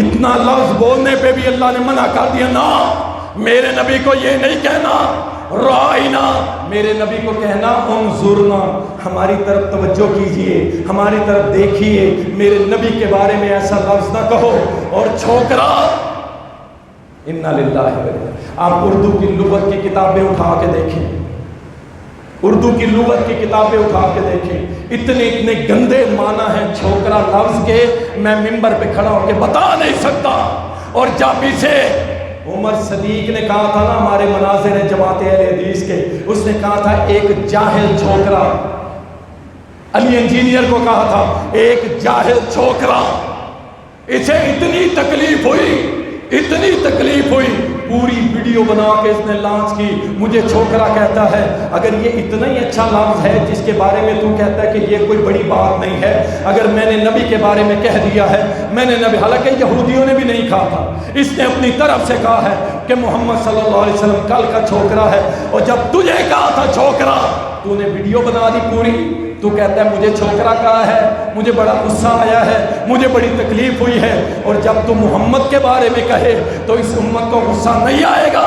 اتنا لفظ بولنے پہ بھی اللہ نے منع کر دیا، نا میرے نبی کو یہ نہیں کہنا رائنا، میرے نبی کو کہنا انظرنا، ہماری طرف توجہ کیجئے، ہماری طرف دیکھیے، میرے نبی کے بارے میں ایسا لفظ نہ کہو۔ اور چھوکرا، انا للہ و انا، آپ اردو کی لغت کی کتابیں اٹھا کے دیکھیں، اردو کی لغت کی کتابیں اٹھا کے دیکھیں، اتنے گندے معنی ہیں چھوکرا لفظ کے، میں ممبر پہ کھڑا ہو کے بتا نہیں سکتا۔ اور جب اسے عمر صدیق نے کہا تھا نا، ہمارے مناظر جماعت اہل حدیث کے، اس نے کہا تھا ایک جاہل چھوکرا، علی انجینئر کو کہا تھا ایک جاہل چھوکرا، اسے اتنی تکلیف ہوئی، پوری ویڈیو بنا کے اس نے لانچ کی، مجھے چھوکرا کہتا ہے۔ اگر یہ اتنا ہی اچھا لفظ ہے جس کے بارے میں تو کہتا ہے کہ یہ کوئی بڑی بات نہیں ہے، اگر میں نے نبی کے بارے میں کہہ دیا ہے، میں نے نبی، حالانکہ یہودیوں نے بھی نہیں کہا تھا، اس نے اپنی طرف سے کہا ہے کہ محمد صلی اللہ علیہ وسلم کل کا چھوکرا ہے، اور جب تجھے کہا تھا چھوکرا، تو نے ویڈیو بنا دی پوری، تو کہتا ہے مجھے چھوکرا کہا ہے، مجھے بڑا غصہ آیا ہے، مجھے بڑی تکلیف ہوئی ہے۔ اور جب تو محمد کے بارے میں کہے تو اس امت کو غصہ نہیں آئے گا۔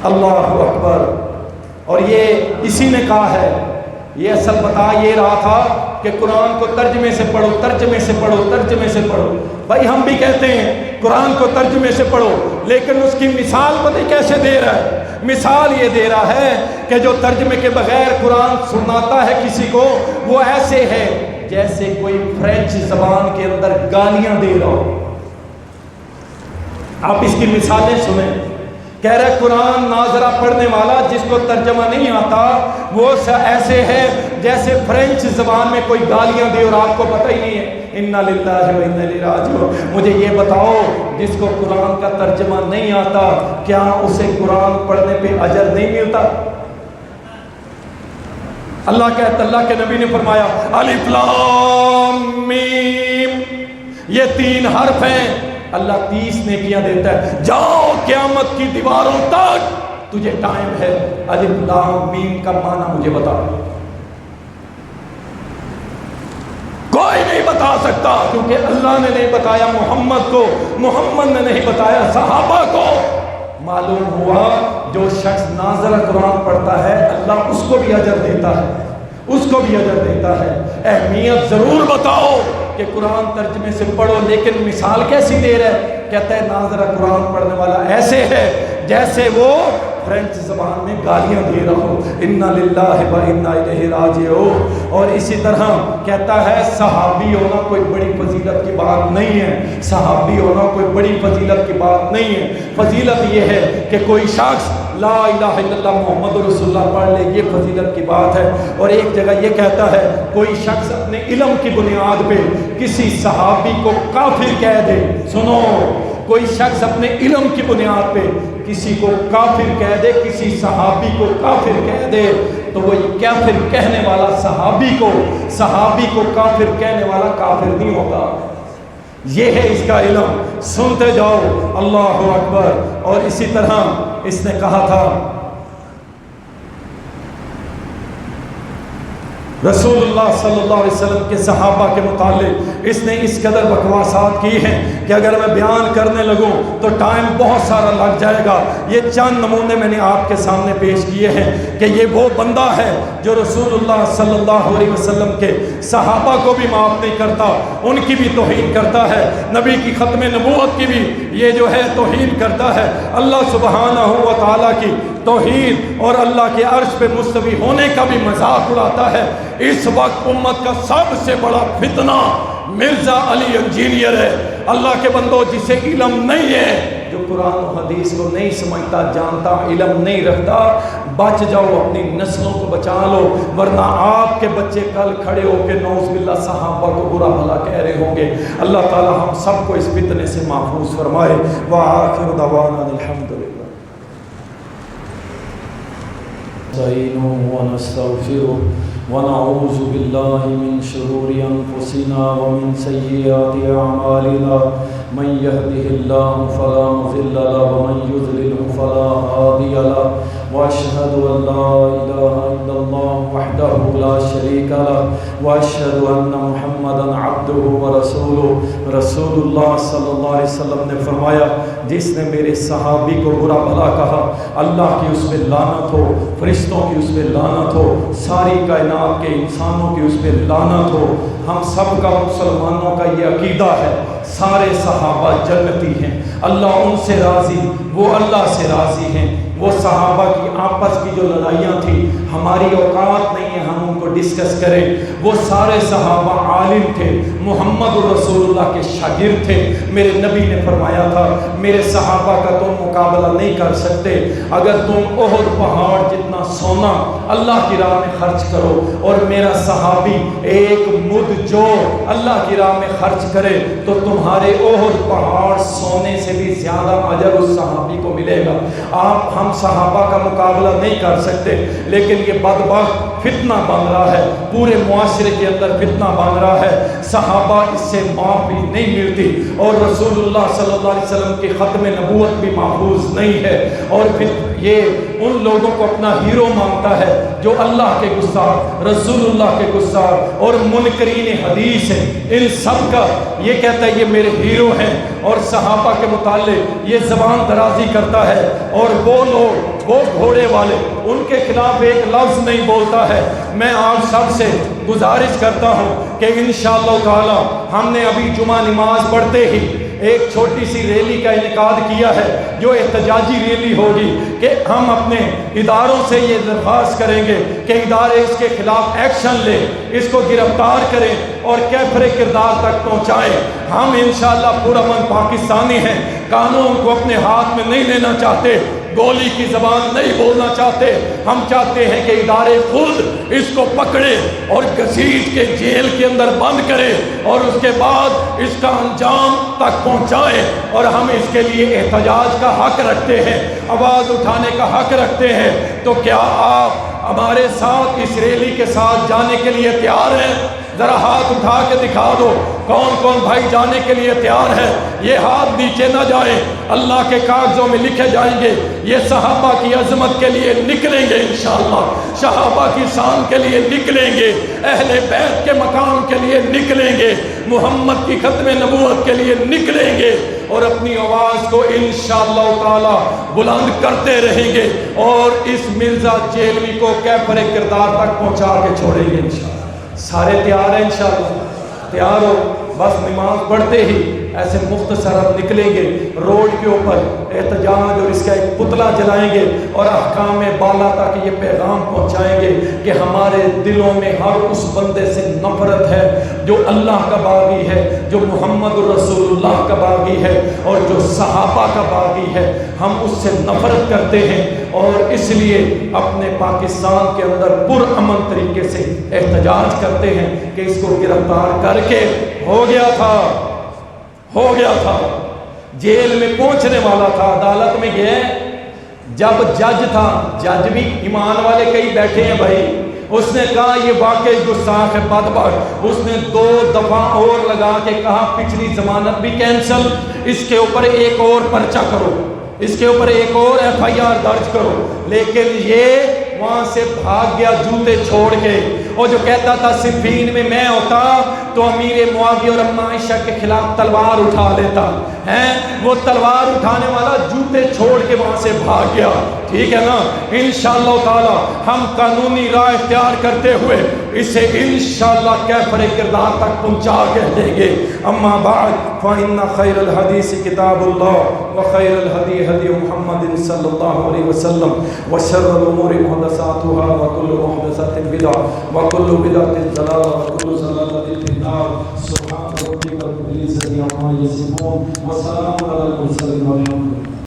اللہ اکبر۔ اور یہ اسی نے کہا ہے، یہ اصل بتا یہ رہا تھا کہ قرآن کو ترجمے سے پڑھو، ترجمے سے پڑھو، ترجمے سے پڑھو۔ بھائی ہم بھی کہتے ہیں قرآن کو ترجمے سے پڑھو، لیکن اس کی مثال پتہ کیسے دے رہا ہے؟ مثال یہ دے رہا ہے کہ جو ترجمے کے بغیر قرآن سناتا ہے کسی کو، وہ ایسے ہے جیسے کوئی فرینچ زبان کے اندر گالیاں دے رہا ہو۔ آپ اس کی مثالیں سنیں۔ کہہ رہے قرآن ناظرہ پڑھنے والا جس کو ترجمہ نہیں آتا، وہ ایسے ہے جیسے فرینچ زبان میں کوئی گالیاں دے اور آپ کو پتہ ہی نہیں ہے۔ انا للہ و انا الیہ راجعون۔ مجھے یہ بتاؤ، جس کو قرآن کا ترجمہ نہیں آتا، کیا اسے قرآن پڑھنے پہ اجر نہیں ملتا؟ اللہ کے نبی نے فرمایا الف لام میم، یہ 3 حرف ہیں، اللہ 30 نیکیاں دیتا ہے۔ جاؤ قیامت کی دیواروں تک، تجھے ٹائم ہے، الف لام میم کا معنی مجھے بتا۔ کوئی نہیں بتا سکتا، کیونکہ اللہ نے نہیں بتایا محمد کو، محمد نے نہیں بتایا صحابہ کو۔ معلوم ہوا جو شخص ناظرہ قرآن پڑھتا ہے، اللہ اس کو بھی اجر دیتا ہے، اس کو بھی اجر دیتا ہے۔ اہمیت ضرور بتاؤ کہ قرآن ترجمے سے پڑھو، لیکن مثال کیسی دے رہا ہے؟ کہتا ہے ناظرہ قرآن پڑھنے والا ایسے ہے جیسے وہ فرینچ زبان میں گالیاں دے رہا ہو۔ انا للہ و انا الیہ راجعون۔ اور اسی طرح کہتا ہے صحابی ہونا کوئی بڑی فضیلت کی بات نہیں ہے، صحابی ہونا کوئی بڑی فضیلت کی بات نہیں ہے۔ فضیلت یہ ہے کہ کوئی شخص لا الہ الا اللہ محمد رسول اللہ پڑھ لے، یہ فضیلت کی بات ہے۔ اور ایک جگہ یہ کہتا ہے کوئی شخص اپنے علم کی بنیاد پہ کسی صحابی کو کافر کہہ دے، سنو، کوئی شخص اپنے علم کی بنیاد پہ کسی کو کافر کہہ دے، کسی صحابی کو کافر کہہ دے، تو وہ کافر کہنے والا صحابی کو کافر کہنے والا کافر نہیں ہوگا۔ یہ ہے اس کا علم، سنتے جاؤ، اللہ اکبر۔ اور اسی طرح اس نے کہا تھا رسول اللہ صلی اللہ علیہ وسلم کے صحابہ کے متعلق اس نے اس قدر بکواسات کی ہیں کہ اگر میں بیان کرنے لگوں تو ٹائم بہت سارا لگ جائے گا۔ یہ چند نمونے میں نے آپ کے سامنے پیش کیے ہیں کہ یہ وہ بندہ ہے جو رسول اللہ صلی اللہ علیہ وسلم کے صحابہ کو بھی معاف نہیں کرتا، ان کی بھی توہین کرتا ہے، نبی کی ختم نبوت کی بھی یہ جو ہے توہین کرتا ہے، اللہ سبحانہ و تعالیٰ کی توحید اور اللہ کے عرش پہ مستوی ہونے کا بھی مذاق اڑاتا ہے۔ اس وقت امت کا سب سے بڑا فتنہ مرزا علی انجینئر ہے۔ اللہ کے بندوں، جسے علم نہیں ہے، جو قرآن و حدیث کو نہیں سمجھتا، جانتا، علم نہیں رکھتا، بچ جاؤ، اپنی نسلوں کو بچا لو، ورنہ آپ کے بچے کل کھڑے ہو کے نعوذ باللہ صحابہ کو برا بھلا کہہ رہے ہوں گے۔ اللہ تعالی ہم سب کو اس فتنے سے محفوظ فرمائے۔ وآخر دعوانا الحمدللہ۔ نستعينه ونستغفره ونعوذ بالله من شرور أنفسنا ومن سيئات أعمالنا، من يهده الله فلا مضل له ومن يضلل فلا هادي له، وأشهد أن لا إله إلا الله وحده لا شريك له وأشهد أن محمدا عبده ورسوله۔ رسول اللہ صلی اللہ علیہ وسلم نے فرمایا جس نے میرے صحابی کو برا بھلا کہا اللہ کی اس پہ لعنت ہو، فرشتوں کی اس پہ لعنت ہو، ساری کائنات کے انسانوں کی اس پہ لعنت ہو۔ ہم سب کا مسلمانوں کا یہ عقیدہ ہے سارے صحابہ جنتی ہیں، اللہ ان سے راضی، وہ اللہ سے راضی ہیں۔ وہ صحابہ کی آپس کی جو لڑائیاں تھیں ہماری اوقات نہیں ہے ہم ان کو ڈسکس کریں۔ وہ سارے صحابہ عالم تھے، محمد رسول اللہ کے شاگرد تھے۔ میرے نبی نے فرمایا تھا میرے صحابہ کا تم مقابلہ نہیں کر سکتے، اگر تم احد پہاڑ جتنا سونا اللہ کی راہ میں خرچ کرو اور میرا صحابی ایک مد جو اللہ کی راہ میں خرچ کرے تو تمہارے احد پہاڑ سونے سے بھی زیادہ اجر اس صحابی کو ملے گا۔ ہم صحابہ کا مقابلہ نہیں کر سکتے، لیکن یہ بدبخت فتنہ بن رہا ہے، پورے معاشرے کے اندر فتنہ بن رہا ہے، صحابہ اس سے معافی نہیں ملتی اور رسول اللہ صلی اللہ علیہ وسلم کی ختم نبوت بھی محفوظ نہیں ہے۔ اور پھر یہ ان لوگوں کو اپنا ہیرو مانتا ہے جو اللہ کے گستاخ، رسول اللہ کے گستاخ اور منکرین حدیث ہیں، ان سب کا یہ کہتا ہے یہ میرے ہیرو ہیں، اور صحابہ کے متعلق یہ زبان درازی کرتا ہے، اور وہ لوگ، وہ گھوڑے والے، ان کے خلاف ایک لفظ نہیں بولتا ہے۔ میں آپ سب سے گزارش کرتا ہوں کہ انشاءاللہ تعالی ہم نے ابھی جمعہ نماز پڑھتے ہی ایک چھوٹی سی ریلی کا انعقاد کیا ہے جو احتجاجی ریلی ہوگی کہ ہم اپنے اداروں سے یہ درخواست کریں گے کہ ادارے اس کے خلاف ایکشن لیں، اس کو گرفتار کریں اور کیفر کردار تک پہنچائیں۔ ہم انشاءاللہ پرامن پاکستانی ہیں، قانون کو اپنے ہاتھ میں نہیں لینا چاہتے، گولی کی زبان نہیں بولنا چاہتے۔ ہم چاہتے ہیں کہ ادارے خود اس کو پکڑے اور گھسیٹ کے جیل کے اندر بند کرے اور اس کے بعد اس کا انجام تک پہنچائے، اور ہم اس کے لیے احتجاج کا حق رکھتے ہیں، آواز اٹھانے کا حق رکھتے ہیں۔ تو کیا آپ ہمارے ساتھ اس ریلی کے ساتھ جانے کے لیے تیار ہیں؟ ذرا ہاتھ اٹھا کے دکھا دو کون کون بھائی جانے کے لیے تیار ہے۔ یہ ہاتھ نیچے نہ جائیں، اللہ کے کاغذوں میں لکھے جائیں گے، یہ صحابہ کی عظمت کے لیے نکلیں گے انشاءاللہ، صحابہ کی شان کے لیے نکلیں گے، اہل بیت کے مقام کے لیے نکلیں گے، محمد کی ختم نبوت کے لیے نکلیں گے، اور اپنی آواز کو انشاءاللہ تعالی بلند کرتے رہیں گے، اور اس مرزا جیلوی کو کیفر کردار تک پہنچا کے چھوڑیں گے انشاءاللہ۔ سارے تیار ہیں انشاءاللہ؟ تیار ہو؟ بس نماز پڑھتے ہی ایسے مختصر نکلیں گے روڈ کے اوپر احتجاج، اور اس کا ایک پتلا جلائیں گے اور احکام بالا تک یہ پیغام پہنچائیں گے کہ ہمارے دلوں میں ہر اس بندے سے نفرت ہے جو اللہ کا باغی ہے، جو محمد رسول اللہ کا باغی ہے اور جو صحابہ کا باغی ہے، ہم اس سے نفرت کرتے ہیں، اور اس لیے اپنے پاکستان کے اندر پرامن طریقے سے احتجاج کرتے ہیں کہ اس کو گرفتار کر کے ہو گیا تھا، جیل میں پہنچنے والا تھا، عدالت میں گئے، جب جج تھا، جج بھی ایمان والے کئی بیٹھے ہیں بھائی، اس نے کہا یہ واقعی گستاخ ہے، بدبخت، اس نے 2 دفعہ اور لگا کے کہا پچھلی ضمانت بھی کینسل، اس کے اوپر ایک اور پرچہ کرو، اس کے اوپر ایک اور FIR درج کرو، لیکن یہ وہاں سے بھاگ گیا جوتے چھوڑ کے، اور جو کہتا تھا صفین میں میں ہوتا تو امیر معاویہ اور اما عائشہ کے خلاف تلوار اٹھا لیتا ہے، وہ تلوار اٹھانے والا جوتے چھوڑ کے وہاں سے بھاگ گیا، ٹھیک ہے نا؟ انشاءاللہ تعالی ہم قانونی راہ اختیار کرتے ہوئے اسے انشاءاللہ کیفر کردار تک پہنچا کے دیں گے۔ اما بعد فإن خیر الحدیث کتاب اللہ وخیر الہدی ہدی محمد صلی اللہ علیہ وسلم وشر الامور محدثاتها وكل محدثة بدعة وكل بدعة ضلالة وكل ضلالة في النار۔ سبحان ربك رب العزة عما يصفون وسلام على المرسلين والحمد لله۔